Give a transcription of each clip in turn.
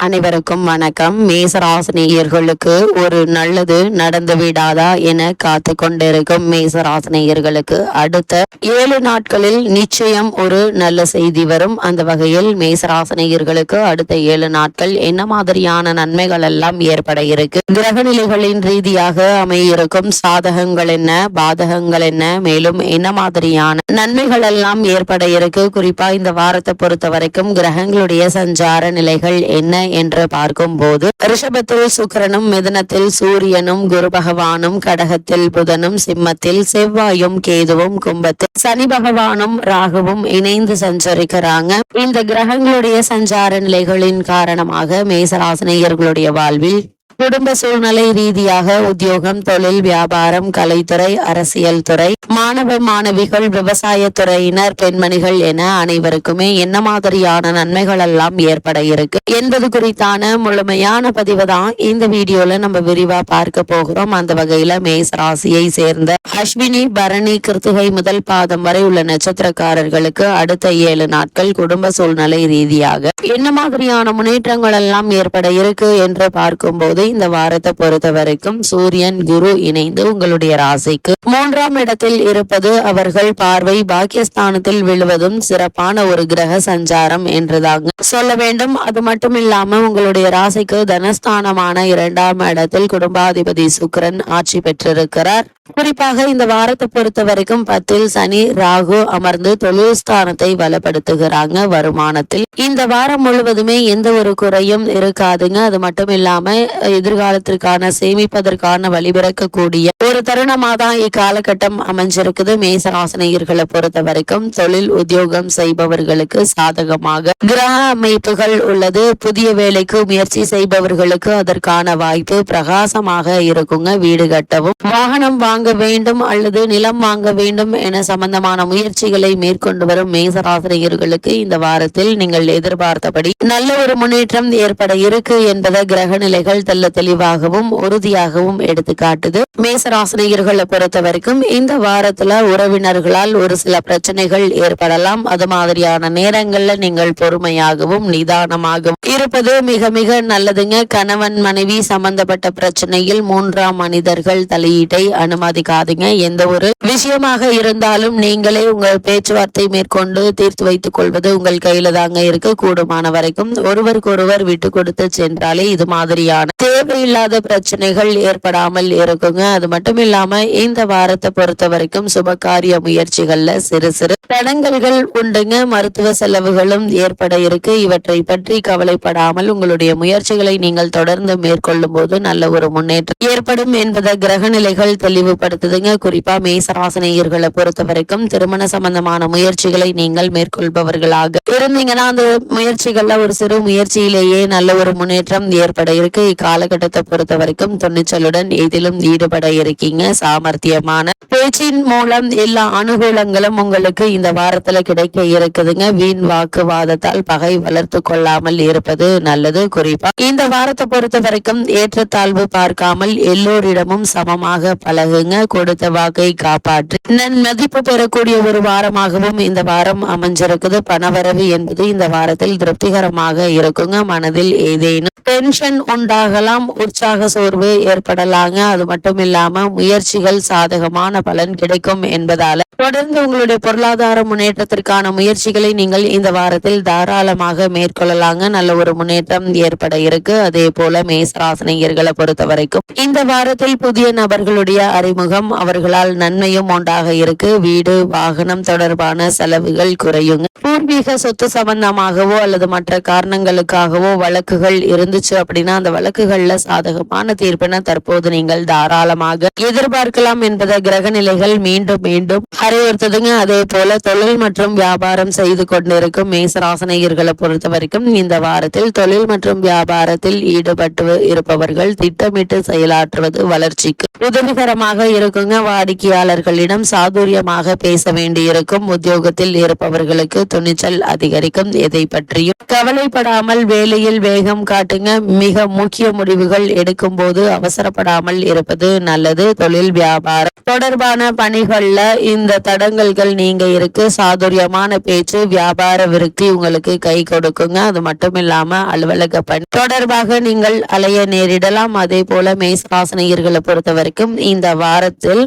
அனைவருக்கும் வணக்கம். மேசராசினியர்களுக்கு ஒரு நல்லது நடந்து விடாதா என காத்து கொண்டிருக்கும் மேசராசினியர்களுக்கு அடுத்த 7 நாட்களில் நிச்சயம் ஒரு நல்ல செய்தி வரும். அந்த வகையில் மேசராசினியர்களுக்கு அடுத்த 7 நாட்கள் என்ன மாதிரியான நன்மைகள் எல்லாம் ஏற்பட இருக்கு, கிரகநிலைகளின் ரீதியாக அமையிருக்கும் சாதகங்கள் என்ன, பாதகங்கள் என்ன, மேலும் என்ன மாதிரியான நன்மைகள் எல்லாம் ஏற்பட இருக்கு, குறிப்பா இந்த வாரத்தை பொறுத்த வரைக்கும் கிரகங்களுடைய சஞ்சார நிலைகள் என்ன என்று பார்க்கும் போது ரிஷபத்தில் சுக்கிரனும், மிதுனத்தில் சூரியனும், குரு பகவானும், கடகத்தில் புதனும், சிம்மத்தில் செவ்வாயும், கேதுவும், கும்பத்தில் சனி பகவானும், ராகுவும் இணைந்து சஞ்சரிக்கிறாங்க. இந்த கிரகங்களுடைய சஞ்சார நிலைகளின் காரணமாக மேசராசினியர்களுடைய வாழ்வில் குடும்ப சூழ்நிலை ரீதியாக உத்தியோகம், தொழில், வியாபாரம், கலைத்துறை, அரசியல் துறை, மாணவ மாணவிகள், விவசாய துறையினர், பெண்மணிகள் என அனைவருக்குமே என்ன மாதிரியான நன்மைகள் எல்லாம் ஏற்பட இருக்கு என்பது குறித்தான முழுமையான பதிவு தான் இந்த வீடியோல நம்ம விரிவா பார்க்க போகிறோம். அந்த வகையில மேச ராசியை சேர்ந்த அஸ்வினி, பரணி, கிருத்திகை முதல் பாதம் வரை உள்ள நட்சத்திரக்காரர்களுக்கு அடுத்த 7 நாட்கள் குடும்ப சூழ்நிலை ரீதியாக என்ன மாதிரியான முன்னேற்றங்கள் எல்லாம் ஏற்பட இருக்கு என்று பார்க்கும் போது இந்த வாரத்தை பொறுத்த வரைக்கும் சூரியன், குரு இணைந்து உங்களுடைய ராசிக்கு 3ஆம் இடத்தில் இருப்பது, அவர்கள் பார்வை பாக்கியஸ்தானத்தில் விழுவதும் சிறப்பான ஒரு கிரக சஞ்சாரம் என்றுதாங்க சொல்ல வேண்டும். அது மட்டும் இல்லாம உங்களுடைய ராசிக்கு தனஸ்தானமான 2ஆம் இடத்தில் குடும்பாதிபதி சுக்கிரன் ஆட்சி பெற்றிருக்கிறார். குறிப்பாக இந்த வாரத்தை பொறுத்த வரைக்கும் 10ல் சனி, ராகு அமர்ந்து தொழில் ஸ்தானத்தை பலப்படுத்துகிறாங்க. வருமானத்தில் இந்த வாரம் முழுவதுமே எந்த ஒரு குறையும் இருக்காதுங்க. அது மட்டும் இல்லாம எதிர்காலத்திற்கான சேமிப்பதற்கான வழிபிறக்கக்கூடிய ஒரு தருணமா தான் இக்காலகட்டம் அமைஞ்சிருக்குது. மேசராசினியர்களை பொறுத்த வரைக்கும் தொழில், உத்தியோகம் செய்பவர்களுக்கு சாதகமாக கிரக அமைப்புகள் உள்ளது. புதிய வேலைக்கு முயற்சி செய்பவர்களுக்கு அதற்கான வாய்ப்பு பிரகாசமாக இருக்குங்க. வீடு கட்டவும், வாகனம் வாங்க வேண்டும் அல்லது நிலம் வாங்க வேண்டும் என சம்பந்தமான முயற்சிகளை மேற்கொண்டு வரும் மேசராசினியர்களுக்கு இந்த வாரத்தில் நீங்கள் எதிர்பார்த்தபடி நல்ல ஒரு முன்னேற்றம் ஏற்பட இருக்கு என்பதை கிரக நிலைகள் தெல்ல தெளிவாகவும் உறுதியாகவும் எடுத்து காட்டுது. மேசராசினியர்களை பொறுத்த வரைக்கும் இந்த வாரத்துல உறவினர்களால் ஒரு சில பிரச்சனைகள் ஏற்படலாம். அது மாதிரியான நேரங்கள்ல நீங்கள் பொறுமையாகவும் நிதானமாகவும் இருப்பது மிக மிக நல்லதுங்க. கணவன் மனைவி சம்பந்தப்பட்ட பிரச்சனையில் 3ஆம் மனிதர்கள் தலையீட்டை அனுமதிக்காதீங்க. எந்த ஒரு விஷயமாக இருந்தாலும் நீங்களே உங்கள் பேச்சுவார்த்தை மேற்கொண்டு தீர்த்து வைத்துக் கொள்வது உங்கள் கையில தாங்க இருக்கு. கூடுமான வரைக்கும் ஒருவருக்கொருவர் விட்டு கொடுத்து சென்றாலே இது மாதிரியான தேவையில்லாத பிரச்சனைகள் ஏற்படாமல் இருக்குங்க. அது மட்டும் இல்லாம இந்த வாரத்தை பொறுத்த வரைக்கும் சுபகாரிய முயற்சிகள்ல சிறு சிறு தடங்கல்கள் உண்டுங்க. மருத்துவ செலவுகளும் ஏற்பட இருக்கு. இவற்றை பற்றி கவலைப்படாமல் உங்களுடைய முயற்சிகளை நீங்கள் தொடர்ந்து மேற்கொள்ளும் போது நல்ல ஒரு முன்னேற்றம் ஏற்படும் என்பதை கிரக நிலைகள் தெளிவுபடுத்துதுங்க. குறிப்பா மேசராசினியர்களை பொறுத்த வரைக்கும் திருமண சம்பந்தமான முயற்சிகளை நீங்கள் மேற்கொள்பவர்களாக இருந்தீங்கன்னா அந்த முயற்சிகள்ல ஒரு சிறு முயற்சியிலேயே நல்ல ஒரு முன்னேற்றம் ஏற்பட இருக்கு. இக்காலகட்டத்தை பொறுத்த வரைக்கும் துணிச்சலுடன் இதிலும் ஈடுபட இருக்கீங்க. சாமர்த்தியமான பேச்சின் மூலம் எல்லா அனுகூலங்களும் உங்களுக்கு இந்த வாரத்துல கிடைக்க இருக்குதுங்க. வீண் வாக்குவாதத்தால் பகை வளர்த்து கொள்ளாமல் இருப்பது நல்லது. குறிப்பா இந்த வாரத்தை பொறுத்த வரைக்கும் ஏற்றத்தாழ்வு பார்க்காமல் எல்லோரிடமும் சமமாக பழகுங்க. கொடுத்த வாக்கை காப்பாற்றி மதிப்பு பெறக்கூடிய ஒரு வாரமாகவும் இந்த வாரம் அமைஞ்சிருக்குது. பணவரவு என்பது இந்த வாரத்தில் திருப்திகரமாக இருக்குங்க. மனதில் ஏதேனும் டென்ஷன் உண்டாகலாம், உற்சாக சோர்வு ஏற்படலாங்க. அது மட்டும் இல்லாம முயற்சிகள் சாதகமான பலன் கிடைக்கும் என்பதால தொடர்ந்து உங்களுடைய பொருளாதார முன்னேற்றத்திற்கான முயற்சிகளை நீங்கள் இந்த வாரத்தில் தாராளமாக மேற்கொள்ளலாங்க. நல்ல ஒரு முன்னேற்றம் ஏற்பட இருக்கு. அதே போல மேசராசினியர்களை பொறுத்த வரைக்கும் இந்த வாரத்தில் புதிய நபர்களுடைய அறிமுகம், அவர்களால் நன்மையும் உண்டாக இருக்கு. வீடு, வாகனம் தொடர்பான செலவுகள் குறையுங்க. பூர்வீக சொத்து சம்பந்தமாகவோ அல்லது மற்ற காரணங்களுக்காகவோ வழக்குகள் இருந்துச்சு அப்படின்னா அந்த வழக்குகள்ல சாதகமான தீர்ப்பினை தற்போது நீங்கள் தாராளமாக எதிர்பார்க்கலாம் என்பதை கிரக நிலைகள் மீண்டும் மீண்டும் அறிவுறுத்துதுங்க. அதே போல தொழில் மற்றும் வியாபாரம் செய்து கொண்டிருக்கும் மேசராசினியர்களை பொறுத்த வரைக்கும் இந்த வாரத்தில் தொழில் மற்றும் வியாபாரத்தில் ஈடுபட்டு இருப்பவர்கள் திட்டமிட்டு செயலாற்றுவது வளர்ச்சிக்கு உதவிகரமாக இருக்குங்க. வாடிக்கையாளர்களிடம் சாதுரியமாக பேச வேண்டியிருக்கும். உத்தியோகத்தில் இருப்பவர்களுக்கு துணிச்சல் அதிகரிக்கும். எதை பற்றியும் கவலைப்படாமல் வேலையில் வேகம் காட்டுங்க. மிக முக்கிய முடிவுகள் எடுக்கும் போது அவசரப்படாமல் இருப்பது நல்லது. தொழில் வியாபாரம் தொடர்பான பணிகள்ல இந்த தடங்கல்கள் நீங்க இருக்கு. சாதுரியமான பேச்சு வியாபார விருத்தி உங்களுக்கு கை கொடுக்குங்க. அது மட்டும் இல்லாம அலுவலக பணி தொடர்பாக நீங்கள் அலைய நேரிடலாம். அதே போல மேசராசினியர்களை பொறுத்த வரைக்கும் இந்த வாரத்தில்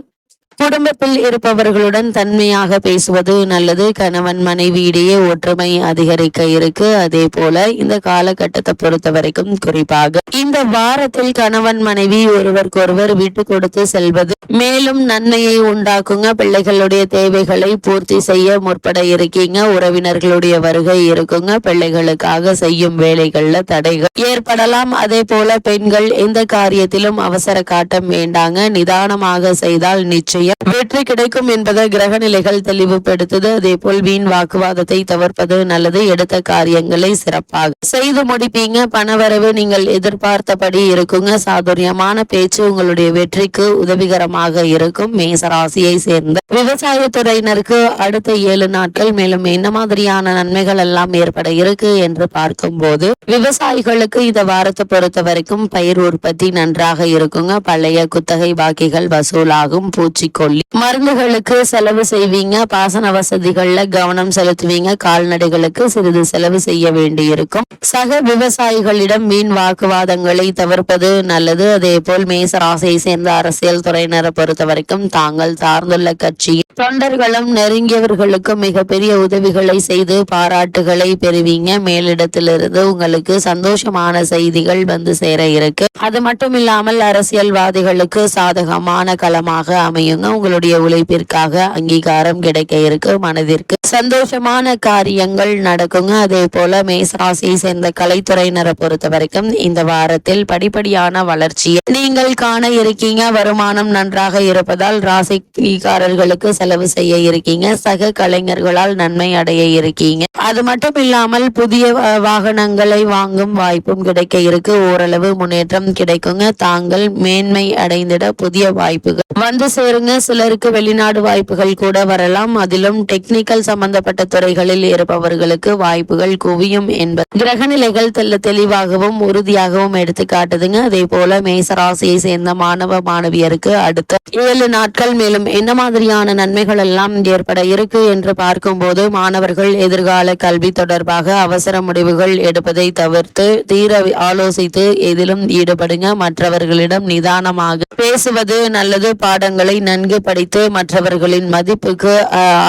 குடும்பத்தில் இருப்பவர்களுடன் தன்மையாக பேசுவது நல்லது. கணவன் மனைவியிடையே ஒற்றுமை அதிகரிக்க இருக்கு. அதே போல இந்த காலகட்டத்தை பொறுத்த வரைக்கும் குறிப்பாக இந்த வாரத்தில் கணவன் மனைவி ஒருவருக்கொருவர் விட்டு கொடுத்து செல்வது மேலும் நன்மையை உண்டாக்குங்க. பிள்ளைகளுடைய தேவைகளை பூர்த்தி செய்ய முற்பட இருக்கீங்க. உறவினர்களுடைய வருகை இருக்குங்க. பிள்ளைகளுக்காக செய்யும் வேலைகள்ல தடைகள் ஏற்படலாம். அதே போல பெண்கள் எந்த காரியத்திலும் அவசர காட்டம் வேண்டாங்க. நிதானமாக செய்தால் நிச்சயம் வெற்றி கிடைக்கும் என்பதை கிரக நிலைகள் தெளிவுபடுத்துது. அதே போல் வீண் வாக்குவாதத்தை தவிர்ப்பது நல்லது. எடுத்த காரியங்களை சிறப்பாக செய்து முடிப்பீங்க. பணவரவு நீங்கள் எதிர்பார்த்தபடி இருக்குங்க. சாதுரியமான பேச்சு உங்களுடைய வெற்றிக்கு உதவிகரமாக இருக்கும். மேசராசியை சேர்ந்த விவசாயத்துறையினருக்கு அடுத்த 7 நாட்கள் மேலும் என்ன மாதிரியான நன்மைகள் எல்லாம் ஏற்பட இருக்கு என்று பார்க்கும் போது விவசாயிகளுக்கு இந்த வாரத்தை பொறுத்த வரைக்கும் பயிர் உற்பத்தி நன்றாக இருக்குங்க. பழைய குத்தகை பாக்கிகள் வசூலாகும். பூச்சிக்கொல்லி மருந்துகளுக்கு செலவு செய்வீங்க. பாசன வசதிகள்ல கவனம் செலுத்துவீங்க. கால்நடைகளுக்கு சிறிது செலவு செய்ய வேண்டியிருக்கும். சக விவசாயிகளிடம் வீண் வாக்குவாதங்களை தவிர்ப்பது நல்லது. அதே போல் மேசராசியை சேர்ந்த அரசியல் துறையினரை பொறுத்த வரைக்கும் தாங்கள் சார்ந்துள்ள கட்சியில் தொண்டர்களும் நெருங்கியவர்களுக்கும் மிகப்பெரிய உதவிகளை செய்து பாராட்டுகளை பெறுவீங்க. மேலிடத்திலிருந்து உங்களுக்கு சந்தோஷமான செய்திகள் வந்து சேர இருக்கு. அது மட்டும் இல்லாமல் அரசியல்வாதிகளுக்கு சாதகமான களமாக அமையுங்க. உங்களுடைய உழைப்பிற்காக அங்கீகாரம் கிடைக்க இருக்கு. மனதிற்கு சந்தோஷமான காரியங்கள் நடக்குங்க. அதே போல மேசராசியை சேர்ந்த கலைத்துறையினரை பொறுத்த வரைக்கும் இந்த வாரத்தில் படிப்படியான வளர்ச்சியை நீங்கள் காண இருக்கீங்க. வருமானம் நன்றாக இருப்பதால் ராசிக்காரர்களுக்கு செலவு செய்ய இருக்கீங்க. சக கலைஞர்களால் நன்மை அடைய இருக்கீங்க. அது மட்டும் இல்லாமல் புதிய வாகனங்களை வாங்கும் வாய்ப்பும் கிடைக்க இருக்கு. ஓரளவு முன்னேற்றம் கிடைக்குங்க. தாங்கள் மேன்மை அடைந்திட புதிய வாய்ப்புகள் வந்து சேருங்க. சிலருக்கு வெளிநாடு வாய்ப்புகள் கூட வரலாம். அதிலும் டெக்னிக்கல் சம்பந்தப்பட்ட துறைகளில் இருப்பவர்களுக்கு வாய்ப்புகள் குவியும் என்பது கிரகநிலைகள் தெளிவாகவும் உறுதியாகவும் எடுத்து காட்டுதுங்க. அதே போல மேசராசியை சேர்ந்த மாணவ மாணவியருக்கு அடுத்த 7 நாட்கள் மேலும் என்ன மாதிரியான நன்மைகள் எல்லாம் ஏற்பட இருக்கு என்று பார்க்கும் போது மாணவர்கள் எதிர்கால கல்வி தொடர்பாக அவசர முடிவுகள் எடுப்பதை தவிர்த்து தீர ஆலோசித்து எதிலும் ஈடுபடுங்க. மற்றவர்களிடம் நிதானமாக பேசுவது நல்லது. பாடங்களை நன்கு படித்து மற்றவர்களின் மதிப்புக்கு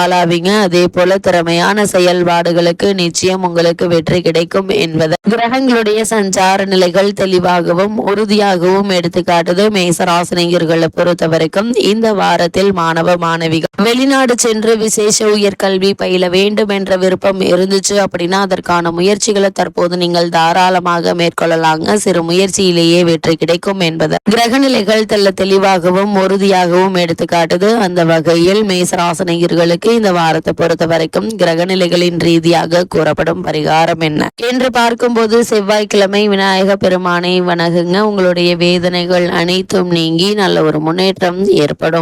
ஆளாவீங்க. அதே போல திறமையான செயல்பாடுகளுக்கு நிச்சயம் உங்களுக்கு வெற்றி கிடைக்கும் என்பது கிரகங்களுடைய சஞ்சார நிலைகள் தெளிவாகவும் உறுதியாகவும் எடுத்துக்காட்டுது. மேசராசினியர்களை பொறுத்த வரைக்கும் இந்த வாரத்தில் மாணவ மாணவிகள் வெளிநாடு சென்று விசேஷ உயர்கல்வி பயில வேண்டும் என்ற விருப்பம் இருந்துச்சு அப்படின்னா அதற்கான முயற்சிகளை தற்போது நீங்கள் தாராளமாக மேற்கொள்ளலாங்க. சிறு முயற்சியிலேயே வெற்றி கிடைக்கும் என்பது கிரகநிலைகள் தெளிவாகவும் உறுதியாகவும் எடுத்துக்காட்டுது. அந்த வகையில் மேசராசினியர்களுக்கு இந்த வாரத்தை பொறுத்த வரைக்கும் கிரகநிலைகளின் ரீதியாக கூறப்படும் பரிகாரம் என்ன என்று பார்க்கும்போது செவ்வாய்க்கிழமை விநாயக பெருமானை வணங்குங்க. உங்களுடைய வேதனைகள் அனைத்தும் நீங்கி நல்ல ஒரு முன்னேற்றம் ஏற்படும்.